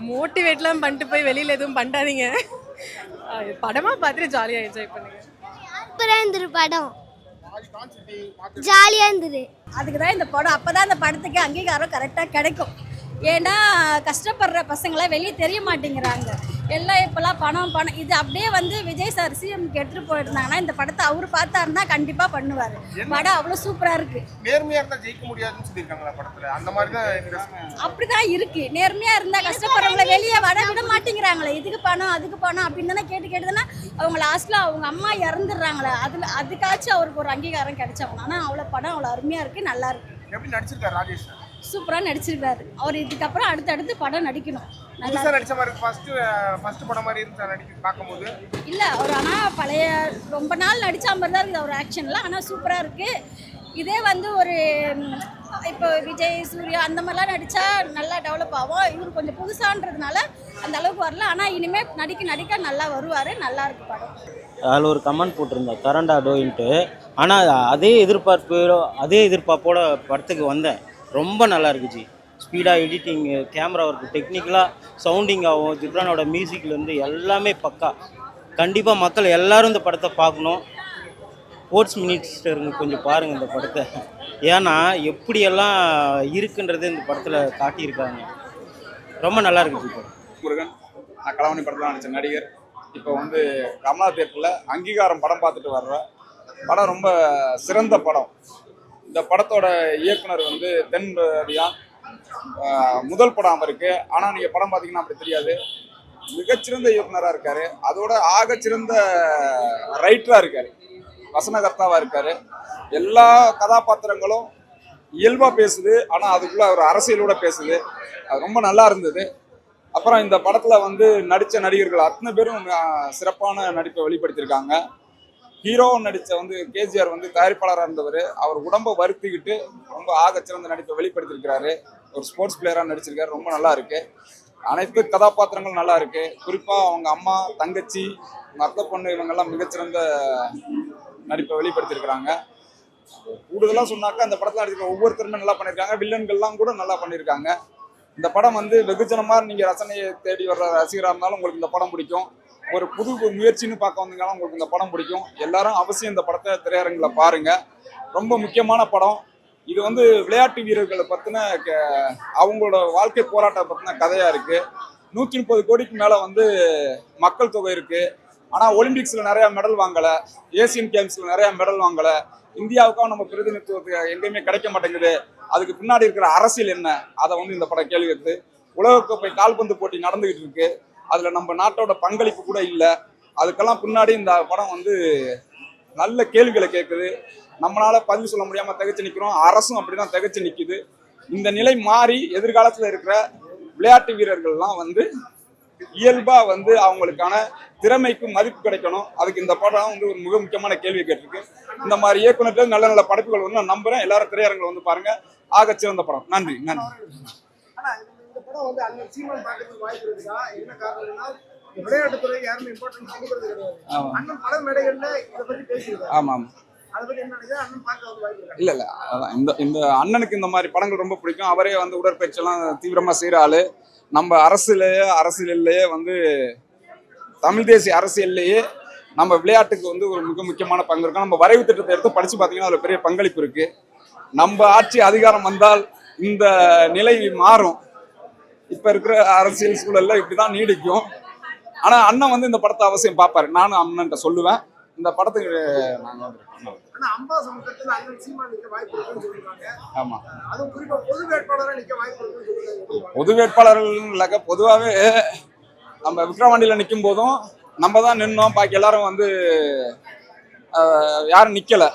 மோட்டிவேட்லாம் பண்ணிட்டு போய் வெளியில் எதுவும் பண்ணாதீங்க. படமாக பார்த்துட்டு ஜாலியாக என்ஜாய் பண்ணுங்க. சூப்பராக இருந்துரு படம், ஜாலியாக இருந்துரு. அதுக்கு தான் இந்த படம். அப்போ தான் இந்த படத்துக்கு அங்கீகாரம் கரெக்டாக கிடைக்கும். ஏன்னா கஷ்டப்படுற பசங்களாம் வெளியே தெரிய மாட்டேங்கிறாங்க. எல்லாம் இப்போல்லாம் பணம் பணம் இது அப்படியே வந்து விஜய் சார் சிஎம்க்கு எடுத்துகிட்டு போயிருந்தாங்கன்னா இந்த படத்தை அவர் பார்த்தாருன்னா கண்டிப்பாக பண்ணுவார். படம் அவ்வளோ சூப்பராக இருக்குது. நேர்மையாக இருந்தால் ஜெயிக்க முடியாதுன்னு சொல்லியிருக்காங்களா படத்தில்? அந்த மாதிரி தான் அப்படி தான் இருக்குது. நேர்மையாக இருந்தால் கஷ்டப்படுறவங்கள வெளியே விட மாட்டேங்கிறாங்களே. இதுக்கு பணம் அதுக்கு பணம் அப்படின்னு தானே கேட்டு தானே அவங்க லாஸ்ட்டில் அவங்க அம்மா இறந்துடுறாங்களே. அதுக்காச்சும் அவருக்கு ஒரு அங்கீகாரம் கிடைச்சவங்க. ஆனால் அவ்வளோ படம் அவ்வளோ அருமையாக இருக்குது, நல்லா இருக்குது. எப்படி நடிச்சிருக்காரு ராஜேஷ்? சூப்பராக நடிச்சிருக்காரு. அவர் இதுக்கப்புறம் அடுத்தடுத்து படம் நடிக்கணும். நல்லா நடிச்ச மாதிரி ஃபர்ஸ்ட் படம் மாதிரி இருந்துச்சு நடிக்க பார்க்கும்போது. இல்லை அவர் ஆனால் பழைய ரொம்ப நாள் நடித்த மாதிரி தான் இருக்குது அவர் ஆக்ஷனில். ஆனால் சூப்பராக இருக்குது. இதே வந்து ஒரு இப்போ விஜய் சூர்யா அந்த மாதிரிலாம் நடித்தா நல்லா டெவலப் ஆகும். இவர் கொஞ்சம் புதுசான்றதுனால அந்த அளவுக்கு வரல. ஆனால் இனிமேல் நடிக்க நல்லா வருவார். நல்லா இருக்கு படம். அதில் ஒரு கமெண்ட் போட்டிருந்தேன் கரண்டா டோயின்ட்டு. ஆனால் அதே எதிர்பார்ப்போட படத்துக்கு வந்தேன். ரொம்ப நல்லா இருக்குச்சு. ஸ்பீடாக எடிட்டிங்கு, கேமரா ஒர்க்கு, டெக்னிக்கலாக சவுண்டிங்காகவும் ஜிப்ரானோட மியூசிக்லேருந்து எல்லாமே பக்கா. கண்டிப்பாக மக்கள் எல்லோரும் இந்த படத்தை பார்க்கணும். ஸ்போர்ட்ஸ் மினிஸ்டருங்க கொஞ்சம் பாருங்கள் இந்த படத்தை. ஏன்னா எப்படியெல்லாம் இருக்குன்றது இந்த படத்தில் காட்டியிருக்காங்க. ரொம்ப நல்லா இருக்குது. இப்போ முருகன், நான் களவாணி படத்தில் நடித்த நடிகர். இப்போ வந்து கமலா தேட்டரில் அங்கீகாரம் படம் பார்த்துட்டு வர்ற படம் ரொம்ப சிறந்த படம். இந்த படத்தோட இயக்குனர் வந்து தென் ரவியான். முதல் படம் அவருக்கு. ஆனால் நீங்கள் படம் பார்த்தீங்கன்னா அப்படி தெரியாது. மிகச்சிறந்த இயக்குனராக இருக்கார். அதோட ஆகச்சிறந்த ரைட்டராக இருக்கார், வசனகர்த்தாவாக இருக்கார். எல்லா கதாபாத்திரங்களும் இயல்பாக பேசுது. ஆனால் அதுக்குள்ளே ஒரு அரசியலோட பேசுது. அது ரொம்ப நல்லா இருந்தது. அப்புறம் இந்த படத்தில் வந்து நடித்த நடிகர்கள் அத்தனை பேரும் சிறப்பான நடிப்பை வெளிப்படுத்தியிருக்காங்க. ஹீரோவும் நடித்த வந்து கேஜிஆர் வந்து தயாரிப்பாளராக இருந்தவர். அவர் உடம்பை வருத்திக்கிட்டு ரொம்ப ஆகச்சிறந்த நடிப்பை வெளிப்படுத்தியிருக்கிறாரு. ஒரு ஸ்போர்ட்ஸ் பிளேயராக நடிச்சிருக்காரு. ரொம்ப நல்லா இருக்கு. அனைத்து கதாபாத்திரங்களும் நல்லா இருக்கு. குறிப்பாக அவங்க அம்மா, தங்கச்சி, அவங்க அத்தை பொண்ணு இவங்கெல்லாம் மிகச்சிறந்த நடிப்பை வெளிப்படுத்தியிருக்கிறாங்க. கூடுதலாக சொன்னாக்கா இந்த படத்தில் நடிக்கிற ஒவ்வொருத்தருமே நல்லா பண்ணியிருக்காங்க. வில்லன்கள்லாம் கூட நல்லா பண்ணியிருக்காங்க. இந்த படம் வந்து வெகுஜனமாக நீங்கள் ரசனையை தேடி வர்ற ரசிகராக இருந்தாலும் உங்களுக்கு இந்த படம் பிடிக்கும். ஒரு புது முயற்சின்னு பார்க்க வந்தீங்கன்னா உங்களுக்கு இந்த படம் பிடிக்கும். எல்லாரும் அவசியம் இந்த படத்தை திரையரங்கில் பாருங்க. ரொம்ப முக்கியமான படம் இது. வந்து விளையாட்டு வீரர்களை பற்றின அவங்களோட வாழ்க்கை போராட்டத்தை பற்றின கதையாக இருக்குது. 130 கோடிக்கு மேலே வந்து மக்கள் தொகை இருக்குது. ஆனால் ஒலிம்பிக்ஸில் நிறையா மெடல் வாங்கலை, ஏசியன் கேம்ஸில் நிறையா மெடல் வாங்கலை. இந்தியாவுக்காக நம்ம பிரதிநிதித்துவத்துக்கு எங்கேயுமே கிடைக்க மாட்டேங்குது. அதுக்கு பின்னாடி இருக்கிற அரசியல் என்ன, அதை வந்து இந்த படம் கேள்வி எடுத்து. உலகக்கோப்பை கால்பந்து போட்டி நடந்துகிட்டு இருக்கு. அதில் நம்ம நாட்டோட பங்களிப்பு கூட இல்லை. அதுக்கெல்லாம் பின்னாடி இந்த படம் வந்து நல்ல கேள்விகளை கேட்குது. நம்மளால பதிவு சொல்ல முடியாமல் திகைச்சு நிற்கிறோம். அரசும் அப்படிதான் திகைச்சு நிற்குது. இந்த நிலை மாறி எதிர்காலத்தில் இருக்கிற விளையாட்டு வீரர்கள்லாம் வந்து இயல்பாக வந்து அவங்களுக்கான திறமைக்கு மதிப்பு கிடைக்கணும். அதுக்கு இந்த படம் வந்து ஒரு மிக முக்கியமான கேள்வி கேட்டிருக்கு. இந்த மாதிரி இயக்குநர்கள் நல்ல நல்ல படைப்புகள் வந்து நான் நம்புறேன். எல்லாரும் திரையரங்கில் வந்து பாருங்க. ஆகச்சிறந்த படம். நன்றி. வந்து அண்ணன் சீமான் பார்க்கறதுக்கு வாய்ப்பு இருக்குதா? என்ன காரணம்னா விளையாட்டுத்துறைக்கு யாருமே இம்பார்ட்டன்ஸ் கொடுக்கறது கிடையாது. அண்ணன் பல மேடைகள்ல இதை பத்தி பேசியிருக்காரு. ஆமா. அதை பத்தி என்ன நினைக்கிறேன்? அண்ணன் பார்க்க வந்து வாய்ப்பு இருக்கா? இல்ல அதான் இந்த அண்ணனுக்கு இந்த மாதிரி படங்கள் ரொம்ப பிடிக்கும். அவரே வந்து உடற்பயிற்சி எல்லாம் தீவிரமா செய்யற ஆளு. நம்ம அரசியல்லையே வந்து தமிழ் தேசிய அரசியல்லையே நம்ம விளையாட்டுக்கு வந்து ஒரு மிக முக்கியமான பங்கு இருக்கும். நம்ம வரைவு திட்டத்தை எடுத்து படிச்சு பார்த்தீங்கன்னா அதுல பெரிய பங்களிப்பு இருக்கு. நம்ம ஆட்சி அதிகாரம் வந்தால் இந்த நிலை மாறும். இப்ப இருக்கிற அரசியல் சூழல்ல இப்படிதான் நீடிக்கும். ஆனா அண்ணன் வந்து இந்த படத்தை அவசியம் பார்ப்பாரு. நானும் அண்ணன்ட்ட சொல்லுவேன். இந்த படத்துக்கு நாங்க ஆமா பொது வேட்பாளர்கள் இல்ல. பொதுவாகவே நம்ம விக்ரவாண்டியில நிற்கும் போதும் நம்ம தான் நின்னோம். பாக்கி எல்லாரும் வந்து யாரும் நிக்கல.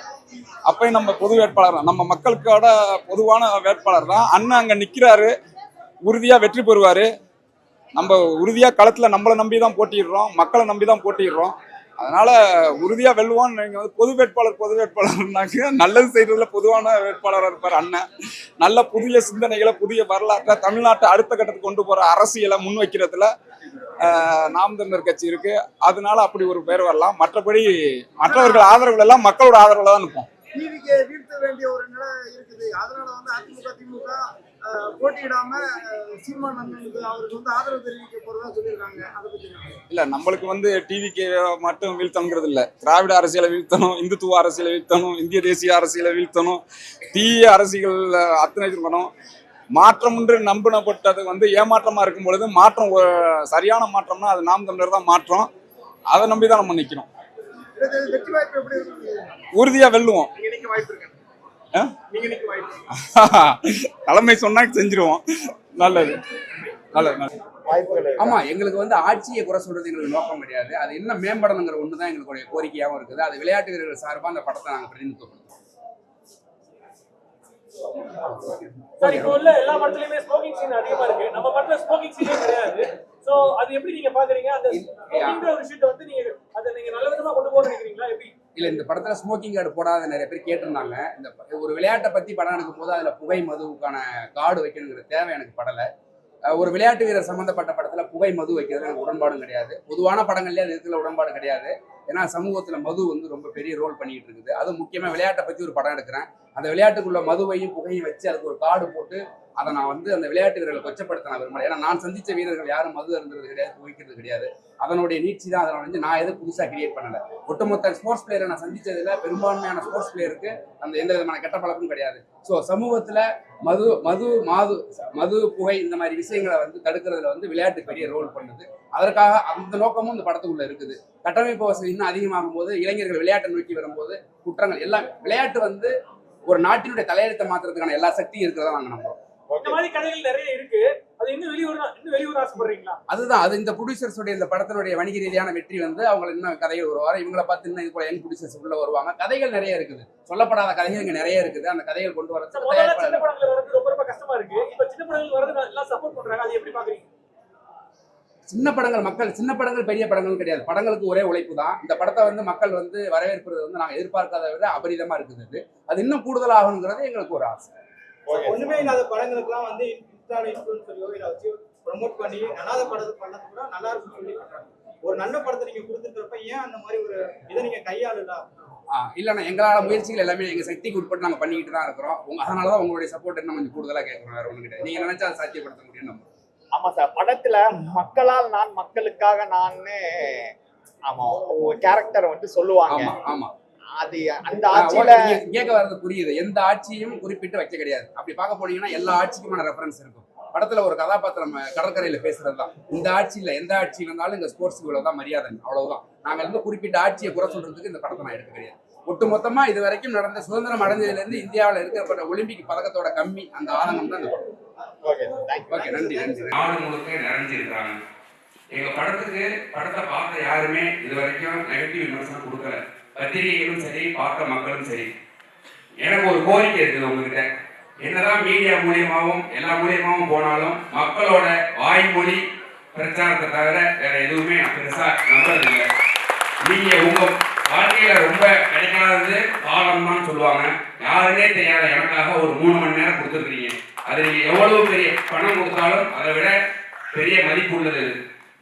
அப்பயும் நம்ம பொது வேட்பாளர் தான். நம்ம மக்களுக்கோட பொதுவான வேட்பாளர் தான். அண்ணன் அங்க நிக்கிறாரு. உறுதியா வெற்றி பெறுவாரு. நம்ம உறுதியா களத்துல நம்மளை நம்பி தான் போட்டிடுறோம். மக்களை நம்பி தான் போட்டிடுறோம். அதனால உறுதியா வெல்லுவோம். நீங்க வந்து பொது வேட்பாளர்னாக்க நல்லது செய்யறதுல பொதுவான வேட்பாளராக இருப்பார் அண்ணன். நல்ல புதிய சிந்தனைகளை, புதிய வரலாற்றை, தமிழ்நாட்டை அடுத்த கட்டத்துக்கு கொண்டு போற அரசியலை முன்வைக்கிறதுல நாம் தமிழர் கட்சி இருக்கு. அதனால அப்படி ஒரு பேர் வரலாம். மற்றபடி மற்றவர்கள் ஆதரவுல எல்லாம் மக்களோட ஆதரவுல தான் நிற்போம். டிவிக்கு வீழ்த்த வேண்டிய ஒரு நிலை இருக்குது. அதனால வந்து அதிமுக திமுக போட்டியிடாம சீமான் அண்ணனுக்கு அவருக்கு வந்து ஆதரவு தெரிவிக்க போறதா சொல்லியிருக்காங்க. அதை பத்தி இல்ல நம்மளுக்கு வந்து டிவிக்கு மட்டும் வீழ்த்தணுங்கிறது இல்ல, திராவிட அரசியலை வீழ்த்தணும், இந்துத்துவ அரசியலை வீழ்த்தணும், இந்திய தேசிய அரசியலை வீழ்த்தணும், தீய அரசியல் அத்தனை இருக்கணும். மாற்றம் என்று நம்பினப்பட்டது வந்து ஏமாற்றமா இருக்கும் பொழுது மாற்றம் சரியான மாற்றம்னா அது நாம் தமிழர் தான் மாற்றம். அதை நம்பிதான் நம்ம நிக்கிறோம். வெற்றி வாய்ப்பு எப்படி இருக்கு? உறுதியா வெல்லுவோம். வாய்ப்பு இருக்கு. தலைமை சொன்னா செஞ்சிருவோம். நல்லது நல்லது. ஆமா, எங்களுக்கு வந்து ஆட்சியை குறை சொல்றது எங்களுக்கு நோக்கம் கிடையாது. அது என்ன மேம்படணுங்கிற ஒண்ணுதான் எங்களுடைய கோரிக்கையாகவும் இருக்குது. அது விளையாட்டு வீரர்கள் சார்பாக அந்த படத்தை நாங்கள் பிரதிநிதித்துவப்படுத்துவோம். சார், இப்போ உள்ள எல்லா படத்துலயுமே ஸ்மோக்கிங் சீன் அதிகமா இருக்கு. நம்ம படத்துல ஸ்மோக்கிங் சீனே கிடையாது. சோ அது எப்படி நீங்க பாக்குறீங்க? அந்த ஸ்மோக்கிங்ன்ற ஒரு விஷயத்தை வந்து நீங்க அதை நீங்க நல்ல விதமா கொண்டு போக நினைக்கிறீங்களா? எப்படி? இல்ல, இந்த படத்துல ஸ்மோக்கிங் கார்டு போடாத நிறைய பேர் கேட்டிருந்தாங்க. இந்த ஒரு விளையாட்டை பத்தி படம் எடுக்கும் போது அதுல புகை மதுவுக்கான கார்டு வைக்கணுங்கிற தேவை எனக்கு படலை. ஒரு விளையாட்டு வீரர் சம்பந்தப்பட்ட படத்துல புகை மது வைக்கிறது எனக்கு உடன்பாடும் கிடையாது. பொதுவான படங்கள்லயே அது இருக்கிற உடன்பாடு கிடையாது. ஏன்னா சமூகத்துல மது வந்து ரொம்ப பெரிய ரோல் பண்ணிட்டு இருக்குது. அதுவும் முக்கியமா விளையாட்டை பத்தி ஒரு படம் எடுக்கிறேன். அந்த விளையாட்டுக்குள்ள மதுவையும் புகையும் வச்சு அதுக்கு ஒரு கார்டு போட்டு அதை நான் வந்து அந்த விளையாட்டு வீரர்களை கொச்சப்படுத்த நான் விரும்பல. ஏன்னா நான் சந்திச்ச வீரர்கள் யாரும் மது அருந்துறது கிடையாது, புகைக்கிறது கிடையாது. அதனுடைய நீட்சி தான் அதனால வந்து நான் எதுவும் புதுசாக கிரியேட் பண்ணல. ஒட்டுமொத்த ஸ்போர்ட்ஸ் பிளேயரை நான் சந்திச்சதுல பெரும்பான்மையான ஸ்போர்ட்ஸ் பிளேயருக்கு அந்த எந்த விதமான கெட்ட பழக்கமும் கிடையாது. ஸோ சமூகத்துல மது புகை இந்த மாதிரி விஷயங்களை வந்து தடுக்கிறதுல வந்து விளையாட்டு பெரிய ரோல் பண்ணுது. அதற்காக அந்த நோக்கமும் இந்த படத்துக்குள்ள இருக்குது. கட்டமைப்பு வசதி இன்னும் அதிகமாகும் போது இளைஞர்கள் விளையாட்டை நோக்கி வரும்போது குற்றங்கள் எல்லாம் விளையாட்டு வந்து ஒரு நாட்டினுடைய தலையெழுத்தை மாத்துறதுக்கான எல்லா சக்தியும் இருக்கிறதா நாங்கள் நம்புறோம். இந்த மாதிரி கதைகள் நிறைய இருக்கு. அது இன்னும் வெளியூர் ஆசைப்படுறீங்களா? அதுதான் அது இந்த ப்ரொடியூசர்ஸோட இந்த படத்தினுடைய வணிக ரீதியான வெற்றி வந்து அவங்க இன்னும் கதைகள் வருவாங்க. இவங்களை பார்த்து இன்னும் இது போல யங் ப்ரொடியூசர்ஸ் உள்ள வருவாங்க. கதைகள் நிறைய இருக்குது, சொல்லப்படாத கதைகள் இங்க நிறைய இருக்குது. அந்த கதைகள் கொண்டு வர சின்ன படங்கள் வரது ரொம்ப கஷ்டமா இருக்கு. இப்ப சின்ன படங்கள் வரது எல்லாம் சப்போர்ட் பண்றாங்க. அது எப்படி பாக்குறீங்க? சின்ன படங்கள் பெரிய படங்கள் கிடையாது. படங்களுக்கு ஒரே உழைப்பு தான். இந்த படத்தை வந்து மக்கள் வந்து வரவேற்பது வந்து நாங்கள் எதிர்பார்க்காத விட அபரிதமா இருக்குது. அது இன்னும் கூடுதல் ஆகணுங்கிறது எங்களுக்கு ஒரு ஆசை. ஒண்ணுமே இல்லாத படங்களுக்குலாம் வந்து இன்ஃப்ளூயன்சரையோ இதை வச்சு ப்ரொமோட் பண்ணி நல்லாத படத்தை பண்ணது கூட நல்லா இருக்குன்னு சொல்லி பண்றாங்க. ஒரு நல்ல படத்தை நீங்க கொடுத்துருக்கிறப்ப ஏன் அந்த மாதிரி ஒரு இதை நீங்க கையாளலாம்? இல்லைண்ணா, எங்களால் முயற்சிகள் எல்லாமே எங்கள் சக்திக்கு உட்பட்டு நாங்கள் பண்ணிக்கிட்டு தான் இருக்கிறோம். அதனால தான் உங்களுடைய சப்போர்ட் என்ன கொஞ்சம் கூடுதலாக கேட்குறோம். வேறு ஒன்றும் கிடையாது. நீங்கள் நினைச்சா அதை சாத்தியப்படுத்த முடியும். நம்ம ஆமா சார், படத்துல மக்களால் நான் மக்களுக்காக நான்னு ஆமா ஒரு கேரக்டர் வந்து சொல்லுவாங்க. ஆமா, அது அந்த ஆட்சியில கேட்க வர்றது புரியுது. எந்த ஆட்சியும் குறிப்பிட்டு வைக்க கிடையாது. அப்படி பார்க்க போனீங்கன்னா எல்லா ஆட்சிக்குமான ரெஃபரன்ஸ் இருக்கும். படத்துல ஒரு கதாபாத்திரம் கடற்கரையில பேசுறது தான். இந்த ஆட்சியில எந்த ஆட்சி வந்தாலும் இங்க ஸ்போர்ட்ஸ் இவ்வளவுதான் மரியாதை, அவ்வளவுதான். நாங்க வந்து குறிப்பிட்ட ஆட்சியை குறை சொல்றதுக்கு இந்த படத்தை நான் எடுக்க கிடையாது. ஒட்டுமொத்தமா இது வரைக்கும் நடந்த சுதந்திரம் அடைஞ்சதுல இருந்து இந்தியாவில் இருக்கப்பட்ட ஒலிம்பிக் பதக்கத்தோட கம்மி அந்த ஆதங்கம் தான் இந்த படம். ஓகே, நன்றி. நாடு முழுக்க நிறைஞ்சிருக்காங்க. எங்க படத்தை பார்த்த யாருமே இது வரைக்கும் நெகட்டிவ் விமர்சனம் கொடுக்கல. பத்திரிகைகளும் சரி, பார்த்த மக்களும் சரி. எனக்கு ஒரு கோரிக்கை இருக்குது உங்ககிட்ட. என்னதான் மீடியா மூலியமாகவும் எல்லா மூலியமாகவும் போனாலும் மக்களோட வாய்மொழி பிரச்சாரத்தை தவிர வேற எதுவுமே பெருசா நம்புறதில்லை. நீங்க உங்க வாழ்க்கையில ரொம்ப கிடைக்காதது காலம் தான் சொல்லுவாங்க. யாருன்னே தெரியாத எனக்காக ஒரு 3 மணி நேரம் கொடுத்துருக்கீங்க. அது நீங்க எவ்வளவு பெரிய பணம் கொடுத்தாலும் அதை விட பெரிய மதிப்பு உள்ளது.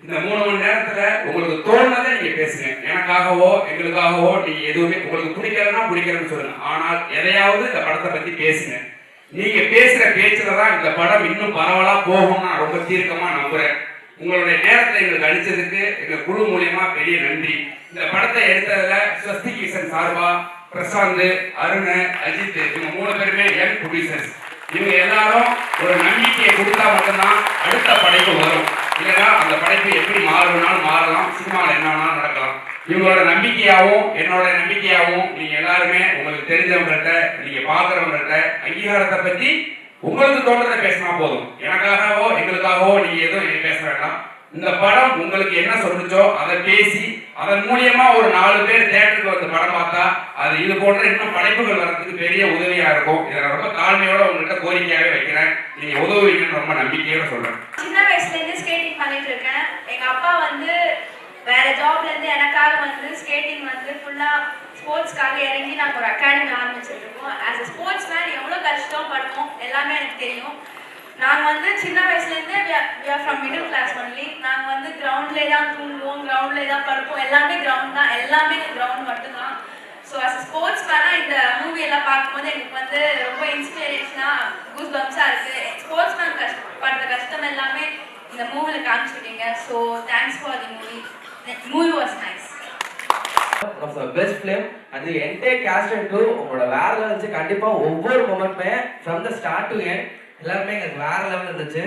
இந்த 3 மணி நேரத்துல உங்களுக்கு தோணுனதை நீங்க பேசுங்க. எனக்காகவோ எங்களுக்காகவோ நீங்க எதுவுமே உங்களுக்கு பிடிக்கிறதுனா பிடிக்கிறதுன்னு சொல்லுங்க. ஆனால் எதையாவது இந்த படத்தை பத்தி பேசுங்க. நீங்க பேசுற பேச்சுலதான் இந்த படம் இன்னும் பரவலா போகும் நான் ரொம்ப தீர்க்கமா நம்புறேன். உங்களுடைய நேரத்தை எங்களுக்கு அளிச்சதுக்கு எங்க குழு மூலியமா பெரிய நன்றி. இந்த படத்தை எடுத்ததுல ஸ்வஸ்தி கிஷன் சார்பா பிரசாந்த், அருண், அஜித் இவங்க 3 பேருமே யங் ப்ரொடியூசர்ஸ். இவங்க எல்லாரும் ஒரு நம்பிக்கையை கொடுத்தா மட்டும்தான் அடுத்த படைப்பு வரும். இல்லைன்னா அந்த படைப்பு எப்படி மாறுனாலும் மாறலாம், சினிமாவில் என்ன வேணாலும் நடக்கலாம். இவங்களோட நம்பிக்கையாகவும் என்னோட நம்பிக்கையாகவும் நீங்க எல்லாருமே உங்களுக்கு தெரிஞ்சவங்கள்ட்ட நீங்க பாக்குறவங்கள்ட்ட அங்கீகாரத்தை பத்தி உங்களுக்கு தோன்றதை பேசினா போதும். எனக்காகவோ எங்களுக்காகவோ நீங்க எதுவும் பேச வேண்டாம். இந்த படம் உங்களுக்கு என்ன சொல்லுச்சோ அதை பேசி அதன் மூலியமா ஒரு 4 பேர் தியேட்டருக்கு வந்து படம் பார்த்தா அது இது போன்ற இன்னும் படைப்புகள் வர்றதுக்கு பெரிய உதவியா இருக்கும். இதை ரொம்ப தாழ்மையோட உங்கள்கிட்ட கோரிக்கையாவே வைக்கிறேன். நீங்க உதவுவீங்கன்னு ரொம்ப நம்பிக்கையோட சொல்றேன். சின்ன வயசுல இருந்து ஸ்கேட்டிங் பண்ணிட்டு இருக்கேன். எங்க அப்பா வந்து வேற ஜாப்ல இருந்து எனக்காக வந்து ஸ்கேட்டிங் வந்து ஃபுல்லா ஸ்போர்ட்ஸ்க்காக இறங்கி நாங்கள் ஒரு அகாடமி ஆரம்பிச்சிருக்கோம். ஆஸ் அ ஸ்போர்ட்ஸ் மேன் எவ்வளோ கஷ்டம் படுவோம் எல்லாமே எனக்கு தெரியும். நாங்கள் வந்து சின்ன வயசுலேருந்து we are from middle class only. நாங்கள் வந்து கிரவுண்ட்லேயே தான் தூங்குவோம், கிரவுண்ட்லேயே தான் படுப்போம். எல்லாமே கிரவுண்ட் தான், எல்லாமே கிரவுண்ட் மட்டும்தான். ஸோ அஸ் ஸ்போர்ட்ஸ் மேனாக இந்த மூவி எல்லாம் பார்க்கும்போது எனக்கு வந்து ரொம்ப இன்ஸ்பிரேஷனாக கூஸ் பம்ப்ஸாக இருக்குது. ஸ்போர்ட்ஸ் மேன் படுற கஷ்டம் எல்லாமே இந்த மூவியில் காமிச்சிருக்கீங்க. So thanks for the movie. Movie was nice. of the best film and the entire cast and crew உங்களோட வேற லெவல் இருந்துச்சு. கண்டிப்பா ஒவ்வொரு மொமெண்ட்டுமே from the start to end எல்லாருமே எனக்கு வேற லெவல் இருந்துச்சு.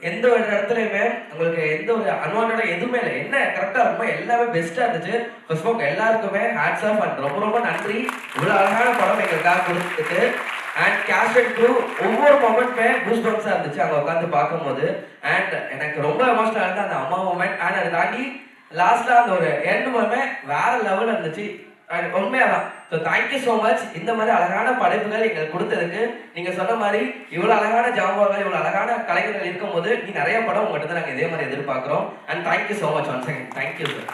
எந்த ஒரு இடத்துலையுமே உங்களுக்கு எந்த ஒரு அன்வான்டா எதுவுமே இல்லை. என்ன கரெக்டாக ரொம்ப எல்லாமே பெஸ்ட்டாக இருந்துச்சு. ஃபர்ஸ்ட் ஆஃப் எல்லாருக்குமே ஹேட்ஸ் ஆஃப் அண்ட் ரொம்ப ரொம்ப நன்றி. இவ்வளோ அழகான படம் எங்களுக்காக கொடுத்துட்டு அண்ட் கேஸ்ட் அண்ட் க்ரூ ஒவ்வொரு மொமெண்ட்டுமே கூஸ் பம்ப்ஸாக இருந்துச்சு அங்கே உட்காந்து பார்க்கும்போது. அண்ட் எனக்கு ரொம்ப எமோஷனலாக இருந்தது அந்த அம்மா மொமெண்ட். அண்ட் அதை தாண்டி லாஸ்ட்ல அந்த ஒரு எண்ட் மூலமே வேற லெவல் இருந்துச்சு. உண்மையாதான். So thank you so much. இந்த மாதிரி அழகான படைப்புகள் எங்களுக்கு கொடுத்ததுக்கு. நீங்க சொன்ன மாதிரி இவ்வளோ அழகான ஜாம்பவான்கள் இவ்வளோ அழகான கலைஞர்கள் இருக்கும்போது நீ நிறைய படம் உங்கள்கிட்ட தான் நாங்கள் இதே மாதிரி எதிர்பார்க்குறோம். And thank you so much once again. Thank you sir.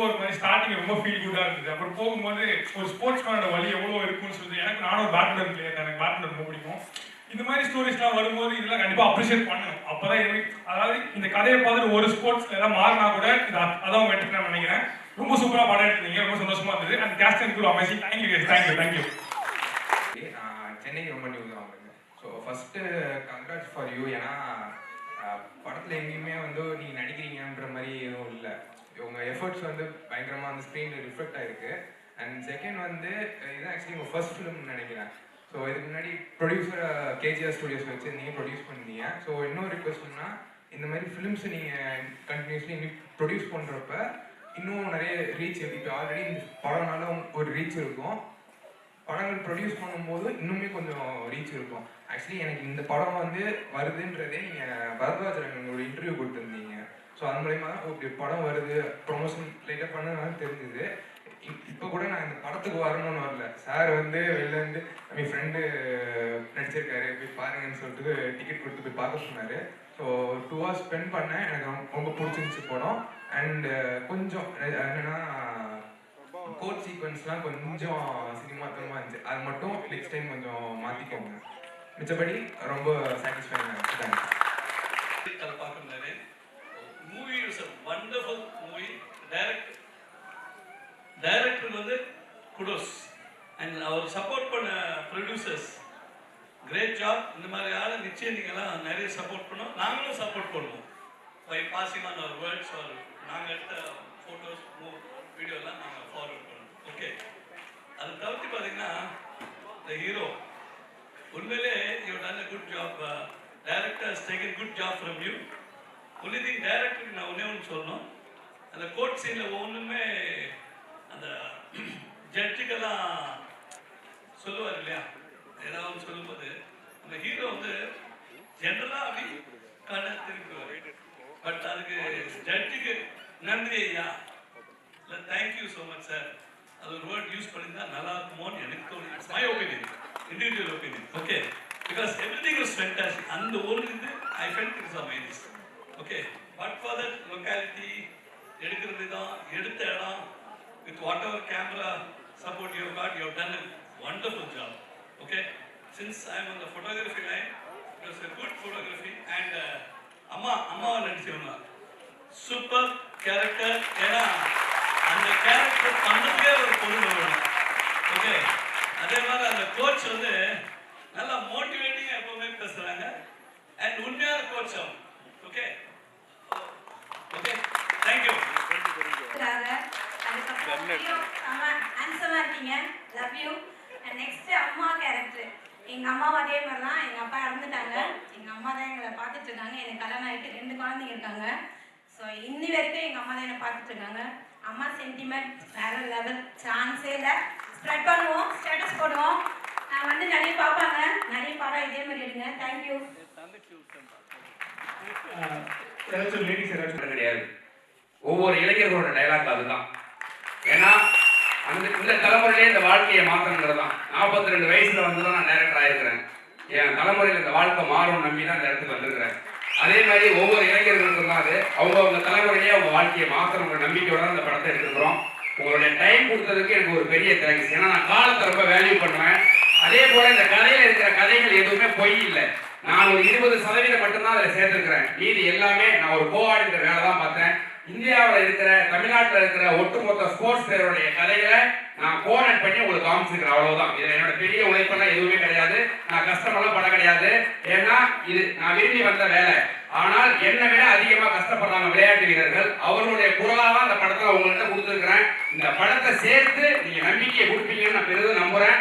ஒரு மாதிரி ஸ்டார்டிங் ரொம்ப ஃபீல் குட்டாக இருந்தது. அப்புறம் போகும்போது ஒரு ஸ்போர்ட்ஸ் மேனோட வழி எவ்வளோ இருக்குன்னு சொல்லிட்டு எனக்கு நானும் ஒரு பேட்மிண்டன் பிளேயர், எனக்கு பேட்மிண்டன் ரொம்ப பிடிக்கும். இந்த மாதிரி ஸ்டோரிஸ்லாம் வரும்போது இதெல்லாம் கண்டிப்பாக அப்ரிஷியேட் பண்ணணும். அப்போதான் அதாவது இந்த கதையை பார்த்துட்டு ஒரு ஸ்போர்ட்ஸ்ல ஏதாவது மாறினா கூட இது அதான் வெற்றி நான் நினைக்கிறேன். ரொம்ப சூப்பராக படம் எடுத்தீங்க, ரொம்ப சந்தோஷமா இருந்தது. And cast and crew amazing. Thank you thank you. Chennai ரொம்ப நியூஸ் ஆகுது. So first congrats for you. ஏன்னா படத்தில் எங்கேயுமே வந்து நீங்கள் நடிக்கிறீங்கன்ற மாதிரி எதுவும் இல்லை. உங்கள் எஃபர்ட்ஸ் வந்து பயங்கரமாக அந்த ஸ்க்ரீனில் ரிஃப்ளெக்ட் ஆகிருக்கு. அண்ட் செகண்ட் வந்து இதுதான் ஆக்சுவலி உங்கள் ஃபர்ஸ்ட் ஃபிலிம்னு நினைக்கிறேன். ஸோ இதுக்கு முன்னாடி ப்ரொடியூசர் கேஜிஆர் ஸ்டுடியோஸ் வச்சு நீங்கள் ப்ரொடியூஸ் பண்ணீங்க. ஸோ இன்னொரு ரிக்வெஸ்ட்னா இந்த மாதிரி ஃபிலிம்ஸ் நீங்கள் கண்டினியூஸ்லி இன்னும் ப்ரொடியூஸ் பண்ணுறப்ப இன்னும் நிறைய ரீச் இப்போ ஆல்ரெடி இந்த படம்னால ஒரு ரீச் இருக்கும். படங்கள் ப்ரொடியூஸ் பண்ணும்போது இன்னுமே கொஞ்சம் ரீச் இருக்கும். ஆக்சுவலி எனக்கு இந்த படம் வந்து வருதுன்றதே நீங்கள் பரத்வாஜன் உங்களோட இன்டர்வியூ கொடுத்துருந்தீங்க. ஸோ அது மூலயமா தான் இப்படி படம் வருது ப்ரொமோஷன் லைட்டாக பண்ணதுனால தெரிஞ்சுது. இப்போ கூட நான் இந்த படத்துக்கு வரணும்னு வரல. சார் வந்து வெளில இருந்து என் ஃப்ரெண்டு நடிச்சிருக்காரு போய் பாருங்கன்னு சொல்லிட்டு டிக்கெட் கொடுத்து போய் பார்க்க சொன்னார். ஸோ 2 hours ஸ்பெண்ட் பண்ணேன். எனக்கு ரொம்ப பிடிச்சிருந்துச்சு படம். அண்ட் கொஞ்சம் என்னென்னா கோட் சீக்வன்ஸ்லாம் கொஞ்சம் சினிமாத்தமாக இருந்துச்சு. அது மட்டும் நெக்ஸ்ட் டைம் கொஞ்சம் மாற்றிக்கோங்க. மிச்சபடி ரொம்ப சாட்டிஸ்ஃபைடாக இருந்துச்சு. பார்க்குறாரு movie is a wonderful movie. Director வந்து குடோஸ் அண்ட் அவர் சப்போர்ட் பண்ண ப்ரொடியூசர்ஸ் கிரேட் ஜாப். இந்த மாதிரி ஆளை நிச்சயம் நீங்கள்லாம் நிறைய சப்போர்ட் பண்ணோம். நாங்களும் சப்போர்ட் பண்ணுவோம் by passing on our words. Or நாங்கள் எடுத்த ஃபோட்டோஸ் வீடியோலாம் நாங்கள் ஃபார்வர்ட் பண்ணுவோம். ஓகே, அதை தவிர்த்து பார்த்தீங்கன்னா த ஹீரோ உண்மையிலே you done a good job. Director has taken good job from you. Only thing டைரக்டருக்கு நான் ஒன்றே ஒன்று சொல்லணும். அந்த கோர்ட் சீனில் ஒவ்வொன்றுமே அந்த ஜட்ஜுக்கெல்லாம் சொல்லுவார் இல்லையா, ஏதாவது சொல்லும்போது அந்த ஹீரோ வந்து ஜென்ரலாக அப்படி கண்ணை திருப்புவார். பட் அதுக்கு ஜட்ஜுக்கு நன்றி ஐயா இல்லை தேங்க்யூ ஸோ மச் சார் அது ஒரு வேர்ட் யூஸ் பண்ணியிருந்தா நல்லா இருக்குமோன்னு எனக்கு தோணுது. My opinion, individual opinion. Okay, because everything was fantastic. அந்த ஒரு இது I felt it's amazing. Okay, but for that locality எடுக்கிற விதம், எடுத்த இடம், with whatever camera support you have got, you have done a wonderful job. Okay, since I am on the photography line, it was a good photography. And amma nadichivanga super character. Ena and character pandadhe oru pollu varum. Okay, adhe mara and coach வந்து நல்லா motivating எப்பவுமே பேசுறாங்க and உண்மையான coach. Okay, thank you. Love you. And next அம்மா character. எங்கள் அம்மாவும் அதே மாதிரி தான். எங்கள் அப்பா இறந்துட்டாங்க. எங்கள் அம்மா தான் எங்களை பார்த்துட்டு இருக்காங்க. எனக்கு கல்யாணம் ஆகிட்டு 2 குழந்தைங்க இருக்காங்க. ஸோ இன்னி வரைக்கும் எங்கள் அம்மா தான் என்னை பார்த்துட்டு இருக்காங்க. அம்மா சென்டிமெண்ட் வேற லெவல், சான்ஸே இல்லை. ஸ்ப்ரெட் பண்ணுவோம், ஸ்டேட்டஸ் போடுவோம். நான் வந்து நிறைய பார்ப்பாங்க. நிறைய படம் இதே மாதிரி எடுங்க. தேங்க்யூ. கிடையாது, ஒவ்வொரு இளைஞர்களோட டைலாக் அதுதான். ஏன்னா இந்த தலைமுறையிலே இந்த வாழ்க்கையை மாற்றணுங்கிறது தான். 42 வயசுல வந்து தான் நான் டைரக்டர் ஆயிருக்கிறேன். என் தலைமுறையில் இந்த வாழ்க்கை மாறும் நம்பி தான் இந்த இடத்துக்கு வந்திருக்கிறேன். அதே மாதிரி ஒவ்வொரு இளைஞர்களுக்கும் தான் அது அவங்க தலைமுறையிலேயே அவங்க வாழ்க்கையை மாற்றணுங்கிற நம்பிக்கையோட தான் இந்த படத்தை எடுத்துக்கிறோம். உங்களுடைய டைம் கொடுத்ததுக்கு எனக்கு ஒரு பெரிய தேங்க்ஸ். ஏன்னா நான் காலத்தை ரொம்ப வேல்யூ பண்ணுவேன். அதே போல இந்த கதையில இருக்கிற கதைகள் எதுவுமே பொய் இல்லை. நான் ஒரு 20% மட்டும்தான் அதில் சேர்த்துருக்கிறேன். மீதி எல்லாமே நான் ஒரு கோஆர்டினேட்டர் வேலை தான் பார்த்தேன். இந்தியாவில் இருக்கிற தமிழ்நாட்டில் இருக்கிற ஒட்டுமொத்த ஸ்போர்ட்ஸ் பிளேயருடைய கதைகளை நான் கோஆர்டினேட் பண்ணி உங்களுக்கு காமிச்சிருக்கிறேன். அவ்வளவுதான். இது என்னோட பெரிய உழைப்பெல்லாம் எதுவுமே கிடையாது. நான் கஷ்டமெல்லாம் பட கிடையாது. ஏன்னா இது நான் விரும்பி வந்த வேலை. ஆனால் என்னை விட அதிகமாக கஷ்டப்படுறாங்க விளையாட்டு வீரர்கள். அவர்களுடைய குரலாக அந்த படத்தை உங்கள்கிட்ட கொடுத்துருக்கிறேன். இந்த படத்தை சேர்த்து நீங்க நம்பிக்கையை கொடுப்பீங்கன்னு நான் பெரிதும் நம்புறேன்.